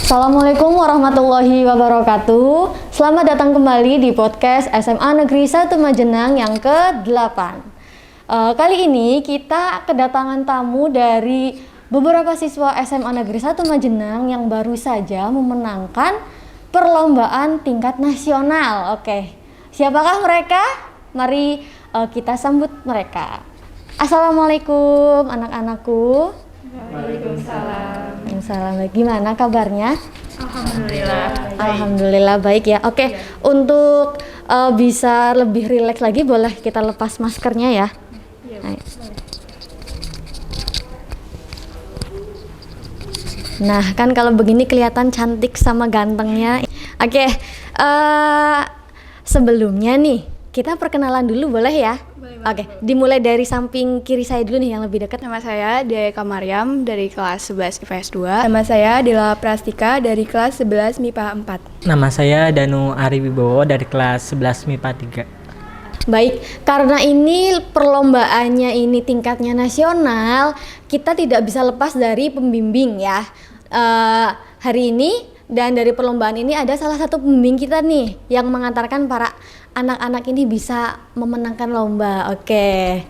Assalamualaikum warahmatullahi wabarakatuh. Selamat datang kembali di podcast SMA Negeri 1 Majenang yang ke-8. Kali ini kita kedatangan tamu dari beberapa siswa SMA Negeri 1 Majenang yang baru saja memenangkan perlombaan tingkat nasional. Oke, siapakah mereka? Mari kita sambut mereka. Assalamualaikum anak-anakku. Waalaikumsalam. Waalaikumsalam. Gimana kabarnya? Alhamdulillah. Alhamdulillah baik ya. Oke, untuk bisa lebih rileks lagi boleh kita lepas maskernya ya. Ayo. Nah, kan kalau begini kelihatan cantik sama gantengnya. Oke, sebelumnya nih kita perkenalan dulu boleh ya? Oke, dimulai dari samping kiri saya dulu nih yang lebih dekat. Nama saya Deka Mariam dari kelas 11 IPS 2. Nama saya Dela Prastika dari kelas 11 MIPA 4. Nama saya Danu Ari Wibowo dari kelas 11 MIPA 3. Baik, karena ini perlombaannya ini tingkatnya nasional, kita tidak bisa lepas dari pembimbing ya. Hari ini dan dari perlombaan ini ada salah satu pembimbing kita nih yang mengantarkan para anak-anak ini bisa memenangkan lomba. Oke,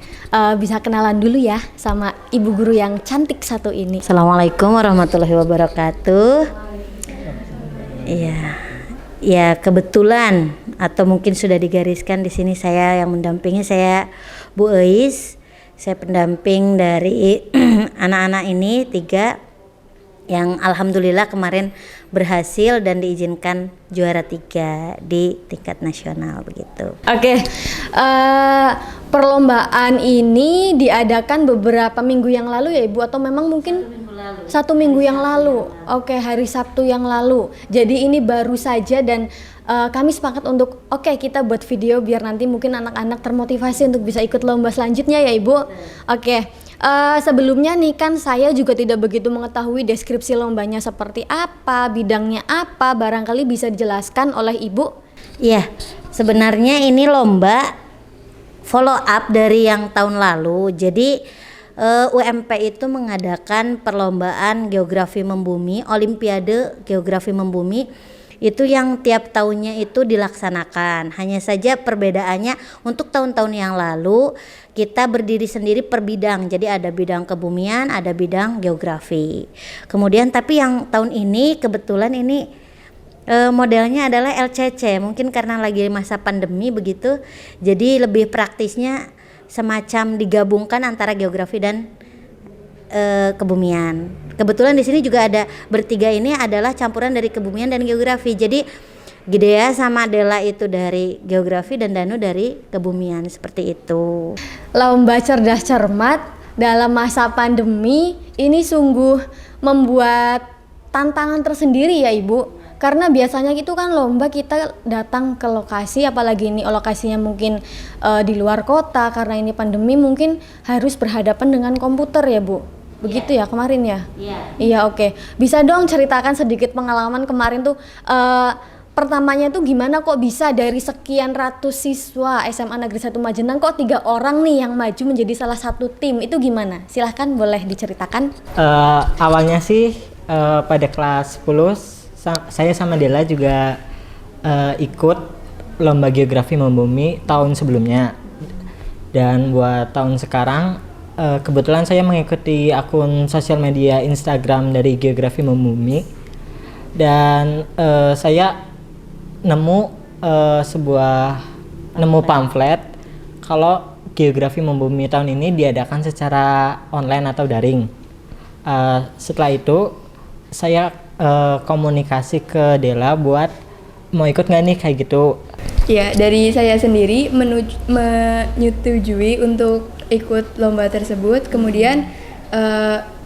bisa kenalan dulu ya sama ibu guru yang cantik satu ini. Assalamualaikum warahmatullahi wabarakatuh. Ya kebetulan atau mungkin sudah digariskan di sini saya yang mendampingi, saya Bu Eis. Saya pendamping dari anak-anak ini 3 yang alhamdulillah kemarin berhasil dan diizinkan juara 3 di tingkat nasional begitu. Oke, perlombaan ini diadakan beberapa minggu yang lalu ya Ibu, atau memang mungkin 1 minggu yang lalu? Oke, hari Sabtu yang lalu. Jadi ini baru saja dan kami sepakat untuk kita buat video biar nanti mungkin anak-anak termotivasi untuk bisa ikut lomba selanjutnya ya Ibu. Oke. Sebelumnya nih kan saya juga tidak begitu mengetahui deskripsi lombanya seperti apa, bidangnya apa, barangkali bisa dijelaskan oleh Ibu? Iya, sebenarnya ini lomba follow up dari yang tahun lalu. Jadi UMP itu mengadakan perlombaan geografi membumi, Olimpiade Geografi Membumi. Itu yang tiap tahunnya itu dilaksanakan. Hanya saja perbedaannya untuk tahun-tahun yang lalu kita berdiri sendiri per bidang. Jadi ada bidang kebumian, ada bidang geografi. Kemudian tapi yang tahun ini kebetulan ini modelnya adalah LCC. Mungkin karena lagi masa pandemi begitu. Jadi lebih praktisnya semacam digabungkan antara geografi dan kebumian. Kebetulan di sini juga ada bertiga ini adalah campuran dari kebumian dan geografi. Jadi Gidea sama Dela itu dari geografi dan Danu dari kebumian, seperti itu. Lomba cerdas cermat dalam masa pandemi ini sungguh membuat tantangan tersendiri ya Ibu. Karena biasanya itu kan lomba kita datang ke lokasi, apalagi ini lokasinya mungkin di luar kota, karena ini pandemi mungkin harus berhadapan dengan komputer ya Bu. Begitu ya kemarin ya? Iya, oke. Bisa dong ceritakan sedikit pengalaman kemarin tuh, pertamanya tuh gimana kok bisa dari sekian ratus siswa SMA Negeri 1 Majenang kok 3 orang nih yang maju menjadi salah satu tim, itu gimana? Silahkan boleh diceritakan. Awalnya sih pada kelas 10 saya sama Dela juga ikut lomba geografi membumi tahun sebelumnya. Dan buat tahun sekarang kebetulan saya mengikuti akun sosial media Instagram dari geografi membumi dan saya nemu pamflet kalau geografi membumi tahun ini diadakan secara online atau daring. Setelah itu saya komunikasi ke Dela buat mau ikut nggak nih kayak gitu. Ya, dari saya sendiri menyetujui untuk ikut lomba tersebut. Kemudian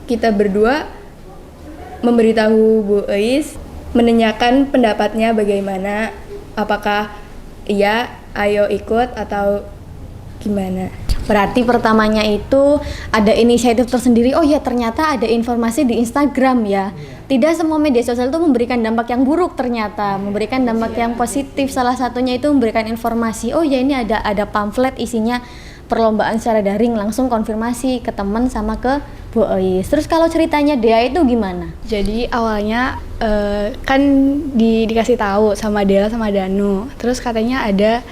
kita berdua memberitahu Bu Eis, menanyakan pendapatnya bagaimana, apakah iya ayo ikut atau gimana. Berarti pertamanya itu ada inisiatif tersendiri, oh ya ternyata ada informasi di Instagram ya. Tidak semua media sosial itu memberikan dampak yang buruk, ternyata memberikan dampak yang positif. Salah satunya itu memberikan informasi, oh ya ini ada pamflet isinya perlombaan secara daring, langsung konfirmasi ke teman sama ke Bu Ois. Terus kalau ceritanya Dea itu gimana? Jadi awalnya kan dikasih tahu sama Dela sama Danu. Terus katanya ada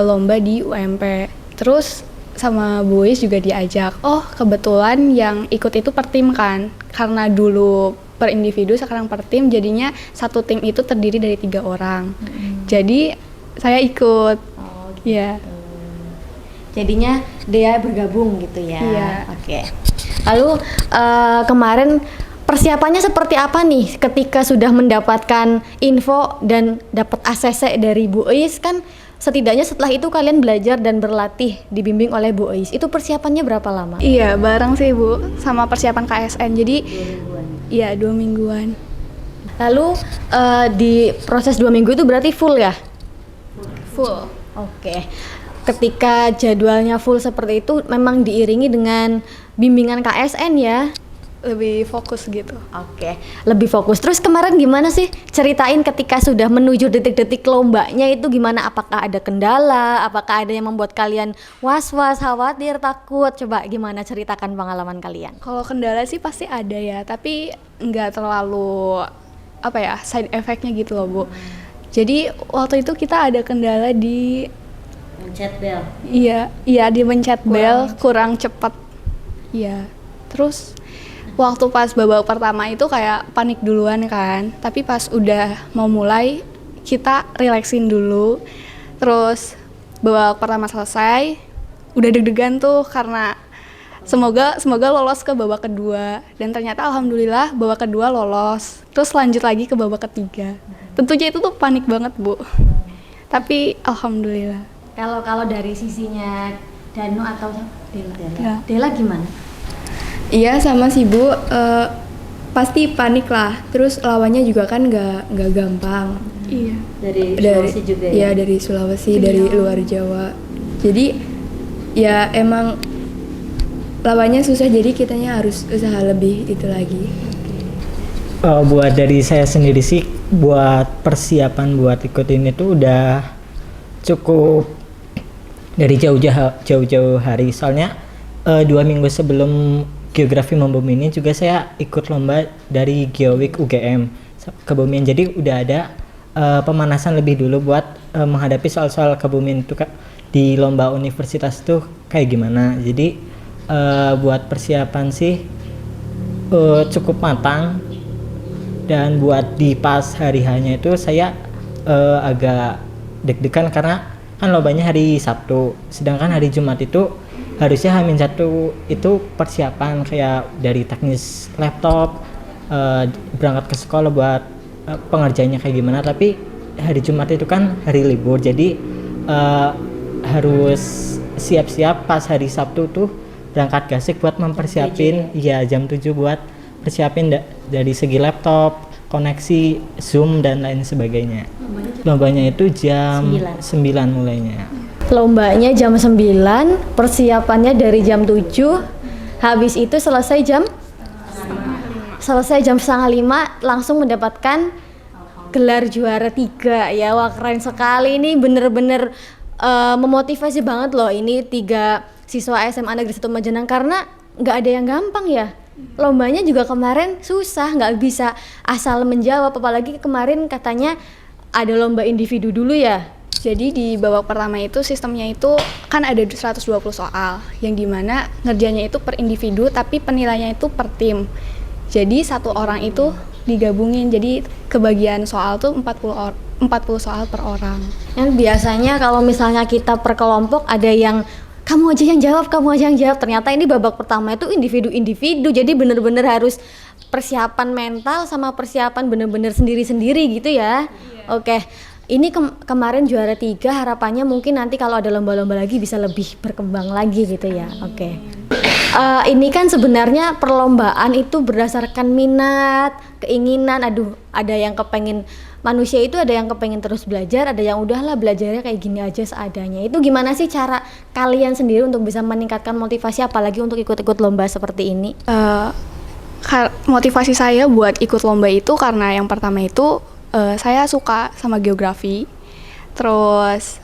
lomba di UMP. Terus sama Bu Ois juga diajak. Oh, kebetulan yang ikut itu per tim kan. Karena dulu per individu, sekarang per tim, jadinya satu tim itu terdiri dari 3 orang. Jadi saya ikut. Oh, Iya. Jadinya Dea bergabung gitu ya. Iya. Oke. Lalu kemarin persiapannya seperti apa nih ketika sudah mendapatkan info dan dapat ACC dari Bu Ois? Kan setidaknya setelah itu kalian belajar dan berlatih dibimbing oleh Bu Ois. Itu persiapannya berapa lama? Iya, bareng sih Bu, sama persiapan KSN. Jadi iya 2 mingguan. Lalu di proses 2 minggu itu berarti full ya? Full. Oke. Ketika jadwalnya full seperti itu memang diiringi dengan bimbingan KSN ya? Lebih fokus gitu. Oke, lebih fokus. Terus kemarin gimana sih? Ceritain ketika sudah menuju detik-detik lombanya itu gimana? Apakah ada kendala? Apakah ada yang membuat kalian was-was, khawatir, takut? Coba gimana ceritakan pengalaman kalian? Kalau kendala sih pasti ada ya, tapi nggak terlalu side effect-nya gitu loh Bu. Jadi waktu itu kita ada kendala di Mencet bel. Iya di mencet bel kurang cepat. Iya. Terus waktu pas babak pertama itu kayak panik duluan kan. Tapi pas udah mau mulai kita relaksin dulu. Terus babak pertama selesai, udah deg-degan tuh karena semoga lolos ke babak kedua, dan ternyata alhamdulillah babak kedua lolos. Terus lanjut lagi ke babak ketiga. Tentunya itu tuh panik banget Bu. Tapi alhamdulillah. Kalau dari sisinya Danu atau Dela? Ya. Dela gimana? Iya sama sih Bu, pasti panik lah. Terus lawannya juga kan nggak gampang. Iya. Dari Sulawesi juga ya? Iya dari Sulawesi, dari luar Jawa. Jadi ya emang lawannya susah, jadi kitanya harus usaha lebih itu lagi. Buat dari saya sendiri sih, buat persiapan buat ikut ini tuh udah cukup dari jauh-jauh hari. Soalnya 2 minggu sebelum Geografi Membumi ini juga saya ikut lomba dari Geowik UGM Kebumian. Jadi udah ada pemanasan lebih dulu buat menghadapi soal-soal kebumian itu di lomba universitas tuh kayak gimana. Jadi buat persiapan sih cukup matang, dan buat di pas hari hanya itu saya agak deg-degan karena kan lombanya hari Sabtu, sedangkan hari Jumat itu harusnya H-1 itu persiapan kayak dari teknis laptop, berangkat ke sekolah buat pengerjaannya kayak gimana. Tapi hari Jumat itu kan hari libur, jadi harus siap-siap pas hari Sabtu tuh berangkat gasik buat mempersiapin ya jam 7 buat persiapin dari segi laptop, koneksi, Zoom dan lain sebagainya. Lombanya itu jam 9 mulainya. Lombanya jam 9, persiapannya dari jam 7, habis itu selesai jam 4:30 langsung mendapatkan gelar juara 3 ya. Wah keren sekali, ini bener-bener memotivasi banget loh ini 3 siswa SMA Negeri 1 Majenang, karena nggak ada yang gampang ya. Lombanya juga kemarin susah, nggak bisa asal menjawab, apalagi kemarin katanya ada lomba individu dulu ya. Jadi di babak pertama itu sistemnya itu kan ada 120 soal, yang dimana ngerjainnya itu per individu tapi penilaiannya itu per tim. Jadi satu orang itu digabungin, jadi kebagian soal tuh 40 soal per orang. Yang biasanya kalau misalnya kita per kelompok ada yang kamu aja yang jawab, ternyata ini babak pertama itu individu-individu, jadi bener-bener harus persiapan mental sama persiapan bener-bener sendiri-sendiri gitu ya. Oke, ini kemarin juara 3, harapannya mungkin nanti kalau ada lomba-lomba lagi bisa lebih berkembang lagi gitu ya. Oke. Ini kan sebenarnya perlombaan itu berdasarkan minat, keinginan. Ada yang kepengen, manusia itu ada yang kepengen terus belajar, ada yang udahlah belajarnya kayak gini aja seadanya. Itu gimana sih cara kalian sendiri untuk bisa meningkatkan motivasi, apalagi untuk ikut-ikut lomba seperti ini? Motivasi saya buat ikut lomba itu karena yang pertama itu saya suka sama geografi. Terus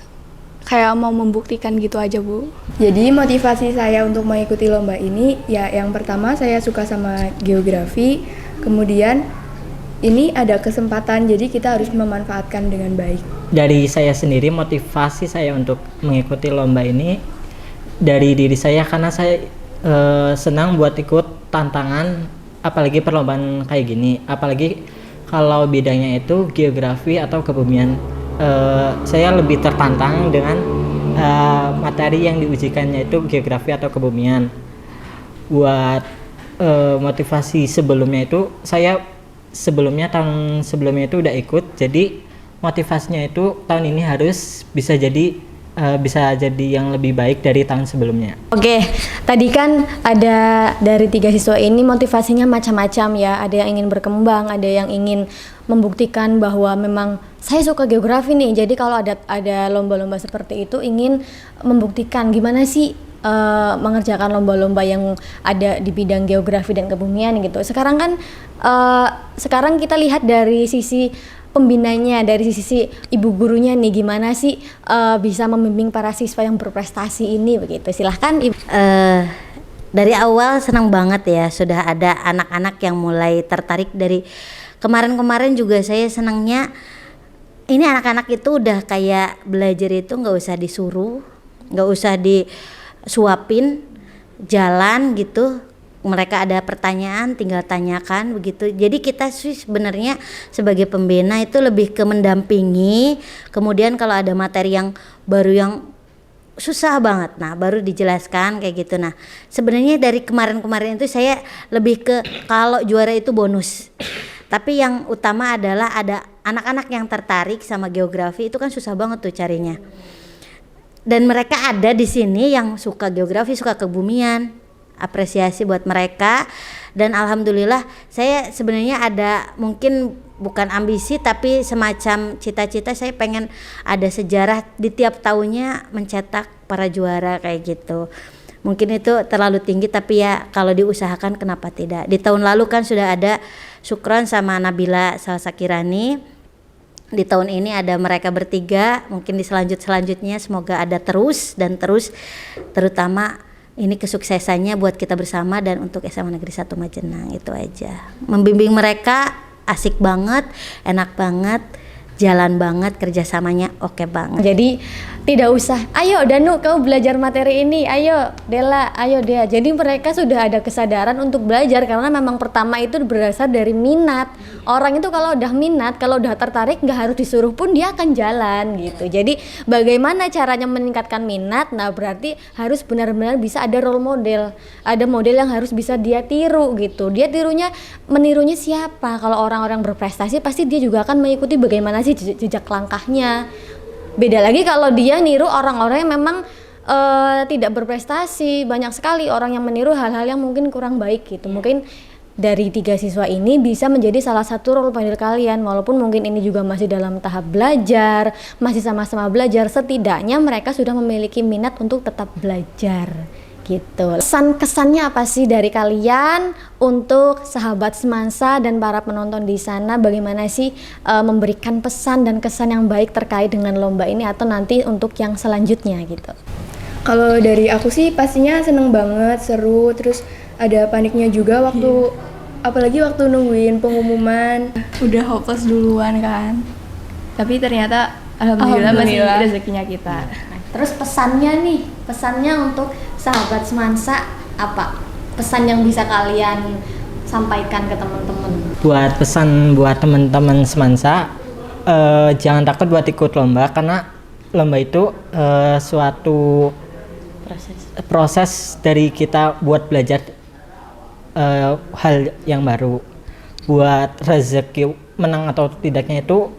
kayak mau membuktikan gitu aja, Bu. Jadi motivasi saya untuk mengikuti lomba ini ya yang pertama saya suka sama geografi, kemudian ini ada kesempatan jadi kita harus memanfaatkan dengan baik. Dari saya sendiri, motivasi saya untuk mengikuti lomba ini dari diri saya karena saya senang buat ikut tantangan, apalagi perlombaan kayak gini, apalagi kalau bidangnya itu geografi atau kebumian. Saya lebih tertantang dengan materi yang diujikannya itu geografi atau kebumian. Buat motivasi sebelumnya itu saya tahun sebelumnya itu udah ikut, jadi motivasinya itu tahun ini harus bisa jadi yang lebih baik dari tahun sebelumnya. Oke, tadi kan ada dari 3 siswa ini motivasinya macam-macam ya. Ada yang ingin berkembang, ada yang ingin membuktikan bahwa memang saya suka geografi nih. Jadi kalau ada lomba-lomba seperti itu ingin membuktikan gimana sih mengerjakan lomba-lomba yang ada di bidang geografi dan kebumian gitu. Sekarang kan sekarang kita lihat dari sisi pembinanya, dari sisi ibu gurunya nih, gimana sih bisa membimbing para siswa yang berprestasi ini begitu. Silahkan Ibu. Dari awal senang banget ya sudah ada anak-anak yang mulai tertarik. Dari kemarin-kemarin juga saya senangnya ini anak-anak itu udah kayak belajar itu nggak usah disuruh, nggak usah disuapin, jalan gitu. Mereka ada pertanyaan tinggal tanyakan begitu. Jadi kita sih sebenarnya sebagai pembina itu lebih ke mendampingi. Kemudian kalau ada materi yang baru yang susah banget, nah baru dijelaskan kayak gitu. Nah sebenarnya dari kemarin-kemarin itu saya lebih ke kalau juara itu bonus. Tapi yang utama adalah ada anak-anak yang tertarik sama geografi, itu kan susah banget tuh carinya. Dan mereka ada di sini yang suka geografi, suka kebumian. Apresiasi buat mereka. Dan alhamdulillah saya sebenarnya ada mungkin bukan ambisi tapi semacam cita-cita, saya pengen ada sejarah di tiap tahunnya mencetak para juara kayak gitu. Mungkin itu terlalu tinggi tapi ya kalau diusahakan kenapa tidak. Di tahun lalu kan sudah ada Syukron sama Nabila Salsakirani. Di tahun ini ada mereka bertiga, mungkin di selanjutnya semoga ada terus dan terus, terutama ini kesuksesannya buat kita bersama dan untuk SMA Negeri 1 Majenang. Itu aja. Membimbing mereka asik banget, enak banget, jalan banget, kerjasamanya oke banget. Jadi tidak usah, ayo Danu kau belajar materi ini, ayo Dela, ayo Dea. Jadi mereka sudah ada kesadaran untuk belajar karena memang pertama itu berdasar dari minat. Orang itu kalau udah minat, kalau udah tertarik nggak harus disuruh pun dia akan jalan gitu. Jadi bagaimana caranya meningkatkan minat? Nah berarti harus benar-benar bisa ada role model. Ada model yang harus bisa dia tiru gitu. Dia menirunya siapa? Kalau orang-orang berprestasi pasti dia juga akan mengikuti bagaimana sih jejak langkahnya. Beda lagi kalau dia niru orang-orang yang memang tidak berprestasi. Banyak sekali orang yang meniru hal-hal yang mungkin kurang baik gitu. Mungkin dari 3 siswa ini bisa menjadi salah satu role model kalian. Walaupun mungkin ini juga masih dalam tahap belajar, masih sama-sama belajar, setidaknya mereka sudah memiliki minat untuk tetap belajar gitu. Kesannya apa sih dari kalian untuk sahabat Semansa dan para penonton di sana? Bagaimana sih memberikan pesan dan kesan yang baik terkait dengan lomba ini atau nanti untuk yang selanjutnya gitu? Kalau dari aku sih pastinya seneng banget, seru, terus ada paniknya juga waktu apalagi waktu nungguin pengumuman. Udah hopeless duluan kan. Tapi ternyata alhamdulillah masih rezekinya kita. Terus pesannya untuk sahabat Semansa apa? Pesan yang bisa kalian sampaikan ke teman-teman? Buat pesan buat teman-teman Semansa, jangan takut buat ikut lomba karena lomba itu suatu proses dari kita buat belajar hal yang baru. Buat rezeki menang atau tidaknya itu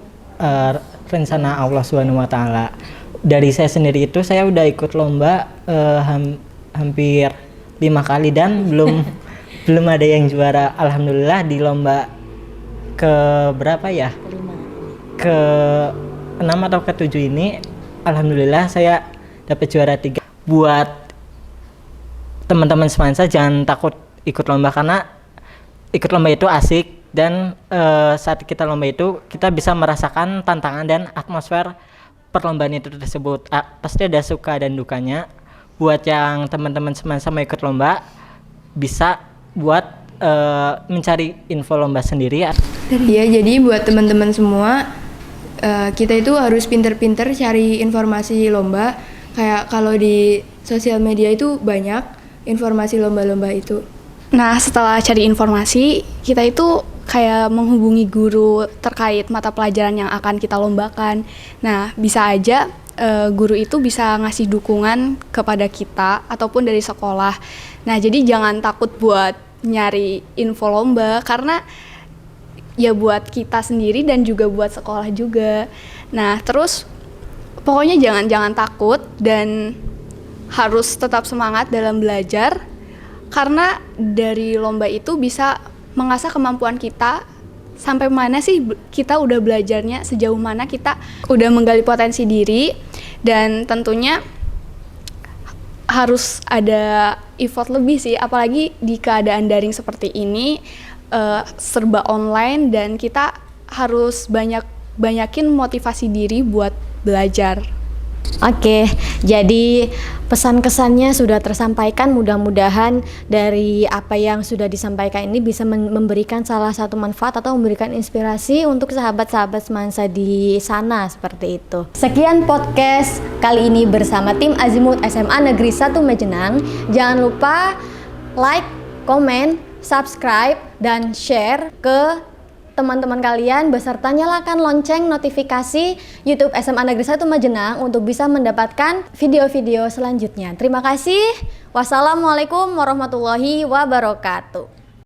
rencana Allah Subhanahu wa taala. Dari saya sendiri itu saya udah ikut lomba hampir 5 kali dan belum ada yang juara. Alhamdulillah di lomba ke berapa ya? Ke 6 atau ke 7 ini alhamdulillah saya dapat juara 3. Buat teman-teman Semansa jangan takut ikut lomba karena ikut lomba itu asik dan saat kita lomba itu kita bisa merasakan tantangan dan atmosfer perlombaan itu tersebut. Pasti ada suka dan dukanya. Buat yang teman-teman sama ikut lomba bisa buat mencari info lomba sendiri ya. Iya, jadi buat teman-teman semua kita itu harus pinter-pinter cari informasi lomba. Kayak kalau di sosial media itu banyak informasi lomba-lomba itu. Nah, setelah cari informasi, kita itu kayak menghubungi guru terkait mata pelajaran yang akan kita lombakan. Nah, bisa aja guru itu bisa ngasih dukungan kepada kita ataupun dari sekolah. Nah, jadi jangan takut buat nyari info lomba karena ya buat kita sendiri dan juga buat sekolah juga. Nah, terus pokoknya jangan takut dan harus tetap semangat dalam belajar karena dari lomba itu bisa mengasah kemampuan kita. Sampai mana sih kita udah belajarnya, sejauh mana kita udah menggali potensi diri, dan tentunya harus ada effort lebih sih, apalagi di keadaan daring seperti ini, serba online, dan kita harus banyakin motivasi diri buat belajar. Oke, jadi pesan-kesannya sudah tersampaikan. Mudah-mudahan dari apa yang sudah disampaikan ini bisa memberikan salah satu manfaat atau memberikan inspirasi untuk sahabat-sahabat semansa di sana seperti itu. Sekian podcast kali ini bersama tim Azimut SMA Negeri 1 Majenang. Jangan lupa like, komen, subscribe, dan share ke teman-teman kalian beserta nyalakan lonceng notifikasi YouTube SMA Negeri 1 Majenang untuk bisa mendapatkan video-video selanjutnya. Terima kasih. Wassalamualaikum warahmatullahi wabarakatuh.